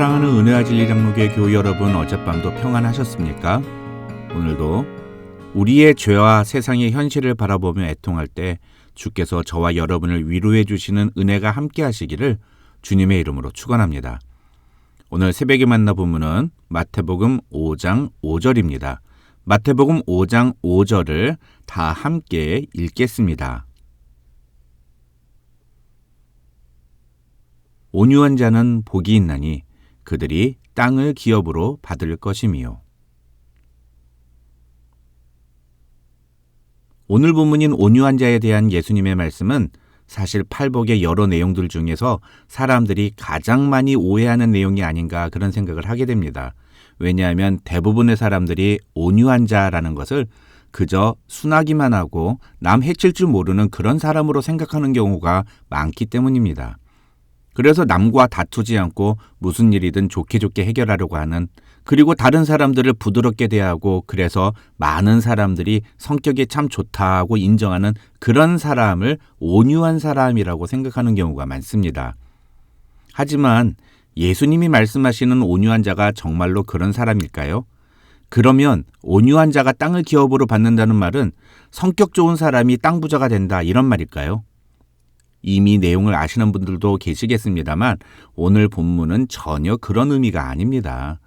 사랑하는 은혜와 진리 장로교회 교우 여러분, 어젯밤도 평안하셨습니까? 오늘도 우리의 죄와 세상의 현실을 바라보며 애통할 때 주께서 저와 여러분을 위로해 주시는 은혜가 함께 하시기를 주님의 이름으로 축원합니다. 오늘 새벽에 만나 본문은 마태복음 5장 5절입니다. 마태복음 5장 5절을 다 함께 읽겠습니다. 온유한 자는 복이 있나니 그들이 땅을 기업으로 받을 것이미요. 오늘 본문인 온유한 자에 대한 예수님의 말씀은 사실 팔복의 여러 내용들 중에서 사람들이 가장 많이 오해하는 내용이 아닌가 그런 생각을 하게 됩니다. 왜냐하면 대부분의 사람들이 온유한 자라는 것을 그저 순하기만 하고 남 해칠 줄 모르는 그런 사람으로 생각하는 경우가 많기 때문입니다. 그래서 남과 다투지 않고 무슨 일이든 좋게 해결하려고 하는, 그리고 다른 사람들을 부드럽게 대하고 그래서 많은 사람들이 성격이 참 좋다고 인정하는 그런 사람을 온유한 사람이라고 생각하는 경우가 많습니다. 하지만 예수님이 말씀하시는 온유한 자가 정말로 그런 사람일까요? 그러면 온유한 자가 땅을 기업으로 받는다는 말은 성격 좋은 사람이 땅 부자가 된다, 이런 말일까요? 이미 내용을 아시는 분들도 계시겠습니다만 오늘 본문은 전혀 그런 의미가 아닙니다.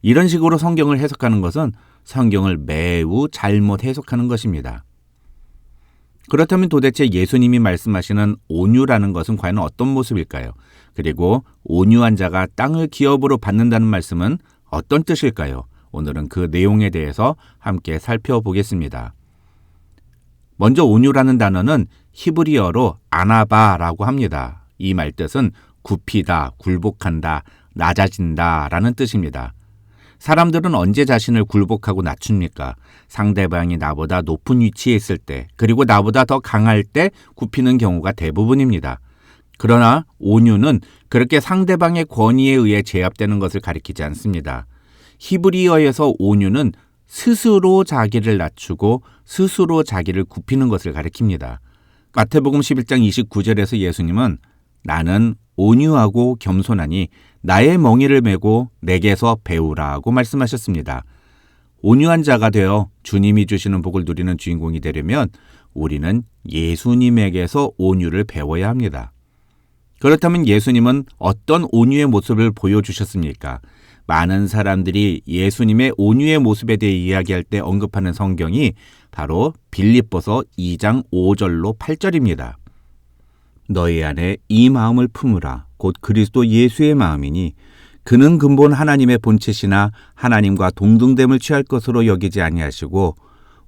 이런 식으로 성경을 해석하는 것은 성경을 매우 잘못 해석하는 것입니다. 그렇다면 도대체 예수님이 말씀하시는 온유라는 것은 과연 어떤 모습일까요? 그리고 온유한 자가 땅을 기업으로 받는다는 말씀은 어떤 뜻일까요? 오늘은 그 내용에 대해서 함께 살펴보겠습니다. 먼저 온유라는 단어는 히브리어로 아나바라고 합니다. 이 말뜻은 굽히다, 굴복한다, 낮아진다 라는 뜻입니다. 사람들은 언제 자신을 굴복하고 낮춥니까? 상대방이 나보다 높은 위치에 있을 때, 그리고 나보다 더 강할 때 굽히는 경우가 대부분입니다. 그러나 온유는 그렇게 상대방의 권위에 의해 제압되는 것을 가리키지 않습니다. 히브리어에서 온유는 스스로 자기를 낮추고 스스로 자기를 굽히는 것을 가리킵니다. 마태복음 11장 29절에서 예수님은 나는 온유하고 겸손하니 나의 멍에를 메고 내게서 배우라고 말씀하셨습니다. 온유한 자가 되어 주님이 주시는 복을 누리는 주인공이 되려면 우리는 예수님에게서 온유를 배워야 합니다. 그렇다면 예수님은 어떤 온유의 모습을 보여주셨습니까? 많은 사람들이 예수님의 온유의 모습에 대해 이야기할 때 언급하는 성경이 바로 빌립보서 2장 5절로 8절입니다. 너희 안에 이 마음을 품으라. 곧 그리스도 예수의 마음이니 그는 근본 하나님의 본체시나 하나님과 동등됨을 취할 것으로 여기지 아니하시고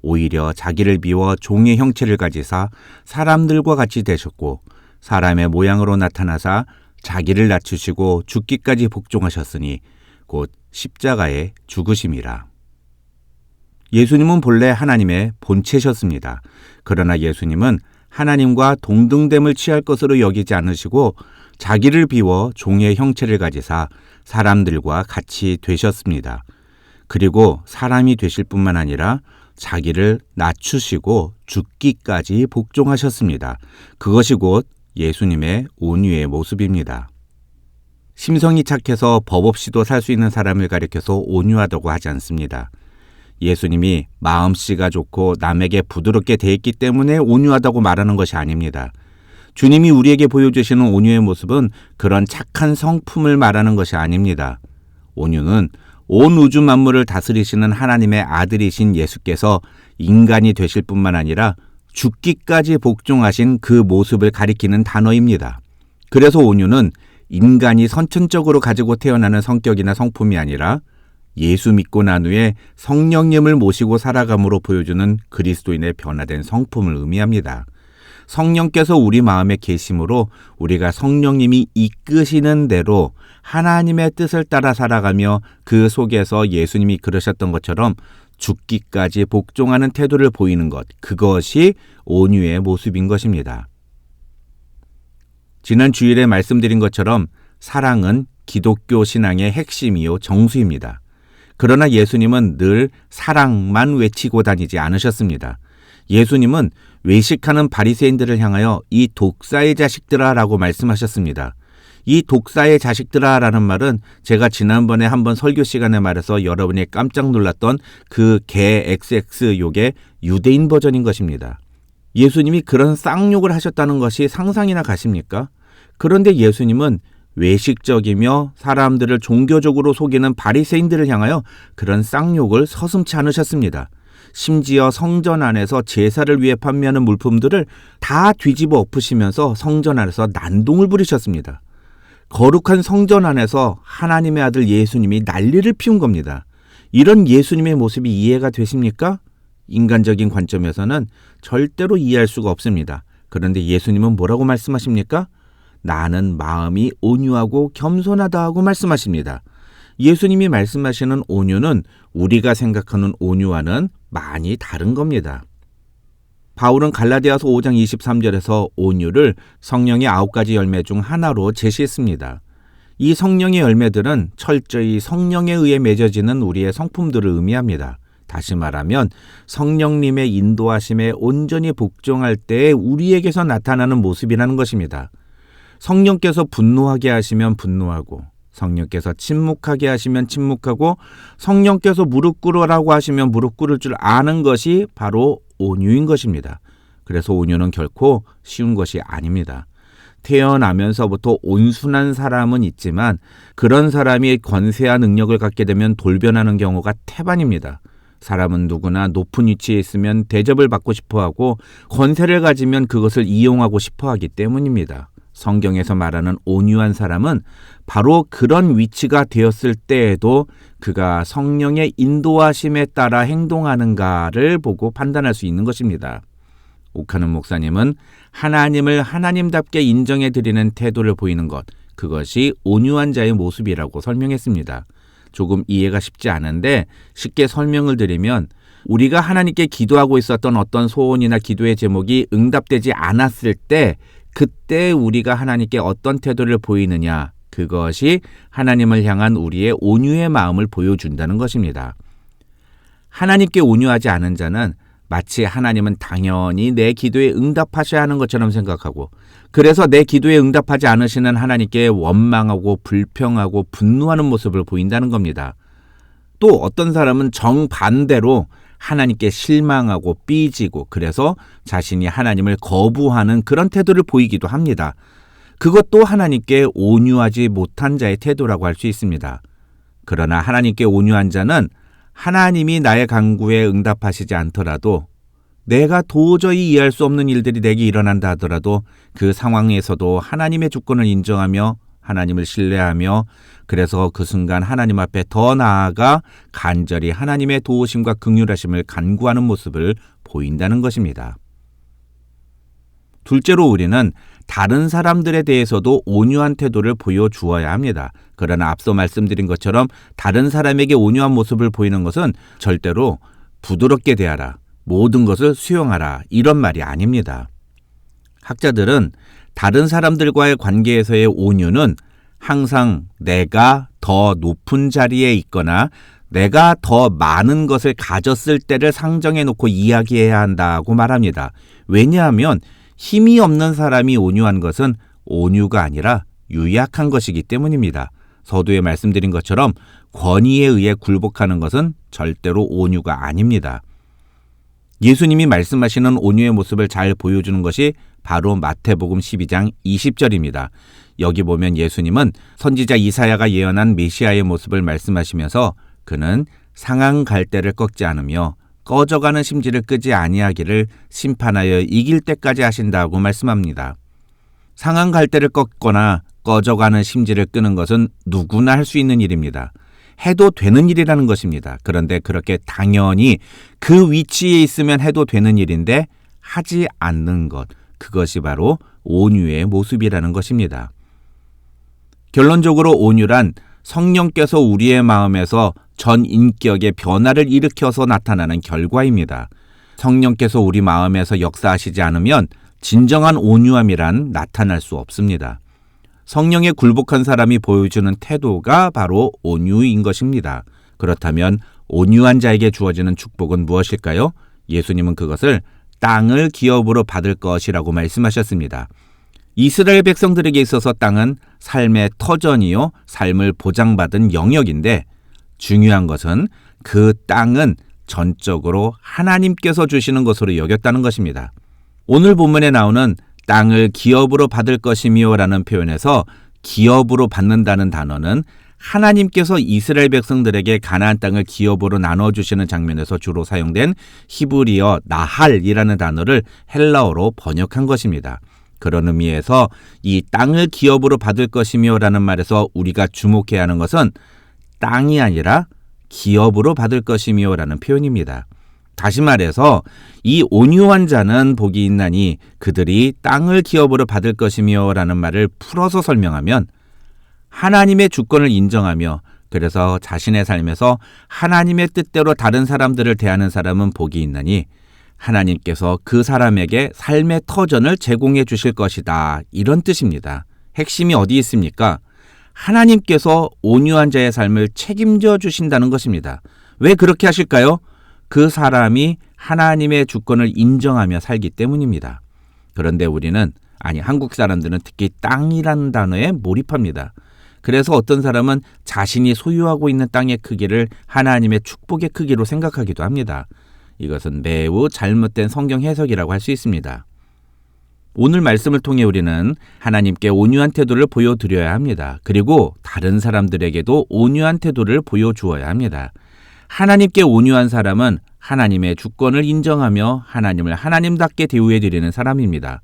오히려 자기를 비워 종의 형체를 가지사 사람들과 같이 되셨고 사람의 모양으로 나타나사 자기를 낮추시고 죽기까지 복종하셨으니 곧 십자가에 죽으심이라. 예수님은 본래 하나님의 본체셨습니다. 그러나 예수님은 하나님과 동등됨을 취할 것으로 여기지 않으시고 자기를 비워 종의 형체를 가지사 사람들과 같이 되셨습니다. 그리고 사람이 되실 뿐만 아니라 자기를 낮추시고 죽기까지 복종하셨습니다. 그것이 곧 예수님의 온유의 모습입니다. 심성이 착해서 법 없이도 살 수 있는 사람을 가리켜서 온유하다고 하지 않습니다. 예수님이 마음씨가 좋고 남에게 부드럽게 대했기 때문에 온유하다고 말하는 것이 아닙니다. 주님이 우리에게 보여주시는 온유의 모습은 그런 착한 성품을 말하는 것이 아닙니다. 온유는 온 우주 만물을 다스리시는 하나님의 아들이신 예수께서 인간이 되실 뿐만 아니라 죽기까지 복종하신 그 모습을 가리키는 단어입니다. 그래서 온유는 인간이 선천적으로 가지고 태어나는 성격이나 성품이 아니라 예수 믿고 난 후에 성령님을 모시고 살아감으로 보여주는 그리스도인의 변화된 성품을 의미합니다. 성령께서 우리 마음에 계심으로 우리가 성령님이 이끄시는 대로 하나님의 뜻을 따라 살아가며 그 속에서 예수님이 그러셨던 것처럼 죽기까지 복종하는 태도를 보이는 것, 그것이 온유의 모습인 것입니다. 지난 주일에 말씀드린 것처럼 사랑은 기독교 신앙의 핵심이요 정수입니다. 그러나 예수님은 늘 사랑만 외치고 다니지 않으셨습니다. 예수님은 외식하는 바리새인들을 향하여 이 독사의 자식들아 라고 말씀하셨습니다. 이 독사의 자식들아라는 말은 제가 지난번에 한번 설교 시간에 말해서 여러분이 깜짝 놀랐던 그 개 XX 욕의 유대인 버전인 것입니다. 예수님이 그런 쌍욕을 하셨다는 것이 상상이나 가십니까? 그런데 예수님은 외식적이며 사람들을 종교적으로 속이는 바리새인들을 향하여 그런 쌍욕을 서슴지 않으셨습니다. 심지어 성전 안에서 제사를 위해 판매하는 물품들을 다 뒤집어 엎으시면서 성전 안에서 난동을 부리셨습니다. 거룩한 성전 안에서 하나님의 아들 예수님이 난리를 피운 겁니다. 이런 예수님의 모습이 이해가 되십니까? 인간적인 관점에서는 절대로 이해할 수가 없습니다. 그런데 예수님은 뭐라고 말씀하십니까? 나는 마음이 온유하고 겸손하다 하고 말씀하십니다. 예수님이 말씀하시는 온유는 우리가 생각하는 온유와는 많이 다른 겁니다. 바울은 갈라디아서 5장 23절에서 온유를 성령의 9가지 열매 중 하나로 제시했습니다. 이 성령의 열매들은 철저히 성령에 의해 맺어지는 우리의 성품들을 의미합니다. 다시 말하면 성령님의 인도하심에 온전히 복종할 때에 우리에게서 나타나는 모습이라는 것입니다. 성령께서 분노하게 하시면 분노하고, 성령께서 침묵하게 하시면 침묵하고, 성령께서 무릎 꿇으라고 하시면 무릎 꿇을 줄 아는 것이 바로 온유인 것입니다. 그래서 온유는 결코 쉬운 것이 아닙니다. 태어나면서부터 온순한 사람은 있지만 그런 사람이 권세와 능력을 갖게 되면 돌변하는 경우가 태반입니다. 사람은 누구나 높은 위치에 있으면 대접을 받고 싶어하고 권세를 가지면 그것을 이용하고 싶어하기 때문입니다. 성경에서 말하는 온유한 사람은 바로 그런 위치가 되었을 때에도 그가 성령의 인도하심에 따라 행동하는가를 보고 판단할 수 있는 것입니다. 옥하는 목사님은 하나님을 하나님답게 인정해 드리는 태도를 보이는 것, 그것이 온유한 자의 모습이라고 설명했습니다. 조금 이해가 쉽지 않은데 쉽게 설명을 드리면 우리가 하나님께 기도하고 있었던 어떤 소원이나 기도의 제목이 응답되지 않았을 때 그때 우리가 하나님께 어떤 태도를 보이느냐, 그것이 하나님을 향한 우리의 온유의 마음을 보여준다는 것입니다. 하나님께 온유하지 않은 자는 마치 하나님은 당연히 내 기도에 응답하셔야 하는 것처럼 생각하고, 그래서 내 기도에 응답하지 않으시는 하나님께 원망하고 불평하고 분노하는 모습을 보인다는 겁니다. 또 어떤 사람은 정반대로 하나님께 실망하고 삐지고, 그래서 자신이 하나님을 거부하는 그런 태도를 보이기도 합니다. 그것도 하나님께 온유하지 못한 자의 태도라고 할 수 있습니다. 그러나 하나님께 온유한 자는 하나님이 나의 간구에 응답하시지 않더라도, 내가 도저히 이해할 수 없는 일들이 내게 일어난다 하더라도 그 상황에서도 하나님의 주권을 인정하며 하나님을 신뢰하며, 그래서 그 순간 하나님 앞에 더 나아가 간절히 하나님의 도우심과 긍휼하심을 간구하는 모습을 보인다는 것입니다. 둘째로 우리는 다른 사람들에 대해서도 온유한 태도를 보여주어야 합니다. 그러나 앞서 말씀드린 것처럼 다른 사람에게 온유한 모습을 보이는 것은 절대로 부드럽게 대하라, 모든 것을 수용하라, 이런 말이 아닙니다. 학자들은 다른 사람들과의 관계에서의 온유는 항상 내가 더 높은 자리에 있거나 내가 더 많은 것을 가졌을 때를 상정해 놓고 이야기해야 한다고 말합니다. 왜냐하면 힘이 없는 사람이 온유한 것은 온유가 아니라 유약한 것이기 때문입니다. 서두에 말씀드린 것처럼 권위에 의해 굴복하는 것은 절대로 온유가 아닙니다. 예수님이 말씀하시는 온유의 모습을 잘 보여주는 것이 바로 마태복음 12장 20절입니다. 여기 보면 예수님은 선지자 이사야가 예언한 메시아의 모습을 말씀하시면서 그는 상한 갈대를 꺾지 않으며 꺼져가는 심지를 끄지 아니하기를 심판하여 이길 때까지 하신다고 말씀합니다. 상한 갈대를 꺾거나 꺼져가는 심지를 끄는 것은 누구나 할 수 있는 일입니다. 해도 되는 일이라는 것입니다. 그런데 그렇게 당연히 그 위치에 있으면 해도 되는 일인데 하지 않는 것, 그것이 바로 온유의 모습이라는 것입니다. 결론적으로 온유란 성령께서 우리의 마음에서 전 인격의 변화를 일으켜서 나타나는 결과입니다. 성령께서 우리 마음에서 역사하시지 않으면 진정한 온유함이란 나타날 수 없습니다. 성령에 굴복한 사람이 보여주는 태도가 바로 온유인 것입니다. 그렇다면 온유한 자에게 주어지는 축복은 무엇일까요? 예수님은 그것을 땅을 기업으로 받을 것이라고 말씀하셨습니다. 이스라엘 백성들에게 있어서 땅은 삶의 터전이요, 삶을 보장받은 영역인데 중요한 것은 그 땅은 전적으로 하나님께서 주시는 것으로 여겼다는 것입니다. 오늘 본문에 나오는 땅을 기업으로 받을 것이며 라는 표현에서 기업으로 받는다는 단어는 하나님께서 이스라엘 백성들에게 가나안 땅을 기업으로 나눠주시는 장면에서 주로 사용된 히브리어 나할이라는 단어를 헬라어로 번역한 것입니다. 그런 의미에서 이 땅을 기업으로 받을 것이며 라는 말에서 우리가 주목해야 하는 것은 땅이 아니라 기업으로 받을 것이며 라는 표현입니다. 다시 말해서 이 온유한 자는 복이 있나니 그들이 땅을 기업으로 받을 것이며 라는 말을 풀어서 설명하면 하나님의 주권을 인정하며 그래서 자신의 삶에서 하나님의 뜻대로 다른 사람들을 대하는 사람은 복이 있나니 하나님께서 그 사람에게 삶의 터전을 제공해 주실 것이다. 이런 뜻입니다. 핵심이 어디 있습니까? 하나님께서 온유한 자의 삶을 책임져 주신다는 것입니다. 왜 그렇게 하실까요? 그 사람이 하나님의 주권을 인정하며 살기 때문입니다. 그런데 우리는, 한국 사람들은 특히 땅이라는 단어에 몰입합니다. 그래서 어떤 사람은 자신이 소유하고 있는 땅의 크기를 하나님의 축복의 크기로 생각하기도 합니다. 이것은 매우 잘못된 성경 해석이라고 할 수 있습니다. 오늘 말씀을 통해 우리는 하나님께 온유한 태도를 보여드려야 합니다. 그리고 다른 사람들에게도 온유한 태도를 보여주어야 합니다. 하나님께 온유한 사람은 하나님의 주권을 인정하며 하나님을 하나님답게 대우해드리는 사람입니다.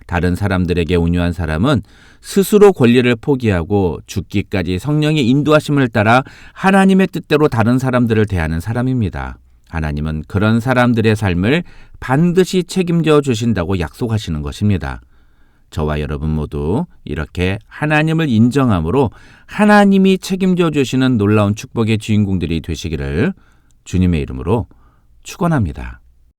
다른 사람들에게 온유한 사람은 스스로 권리를 포기하고 죽기까지 성령의 인도하심을 따라 하나님의 뜻대로 다른 사람들을 대하는 사람입니다. 하나님은 그런 사람들의 삶을 반드시 책임져 주신다고 약속하시는 것입니다. 저와 여러분 모두 이렇게 하나님을 인정함으로 하나님이 책임져 주시는 놀라운 축복의 주인공들이 되시기를 주님의 이름으로 축원합니다.